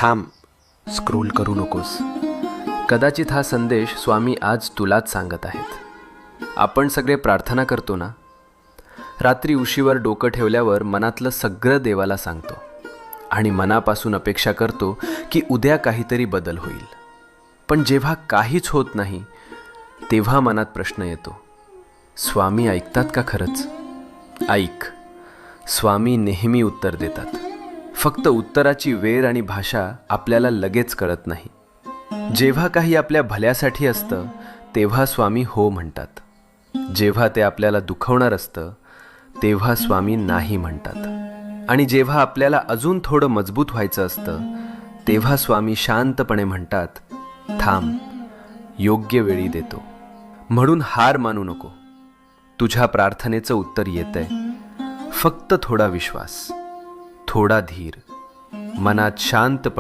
थांब, स्क्रोल करू नकोस. कदाचित हा संदेश स्वामी आज तुलाच सांगत आहेत. आपण सगळे प्रार्थना करतो ना, रात्री उशीवर डोकं ठेवल्यावर मनातलं सगळं देवाला सांगतो आणि मनापासून अपेक्षा करतो की उद्या काहीतरी बदल होईल. पण जेव्हा काहीच होत नाही तेव्हा मनात प्रश्न येतो, स्वामी ऐकतात का खरंच? ऐक, स्वामी नेहमी उत्तर देतात. फक्त उत्तराची वेळ आणि भाषा आपल्याला लगेच कळत नाही. जेव्हा काही आपल्या भल्यासाठी असतं तेव्हा स्वामी हो म्हणतात. जेव्हा ते आपल्याला दुखवणार असतं तेव्हा स्वामी नाही म्हणतात. आणि जेव्हा आपल्याला अजून थोडं मजबूत व्हायचं असतं तेव्हा स्वामी शांतपणे म्हणतात, थांब, योग्य वेळी देतो. म्हणून हार मानू नको. तुझ्या प्रार्थनेचं उत्तर येतंय. फक्त थोडा विश्वास, थोडा धीर, मनात शांतपणे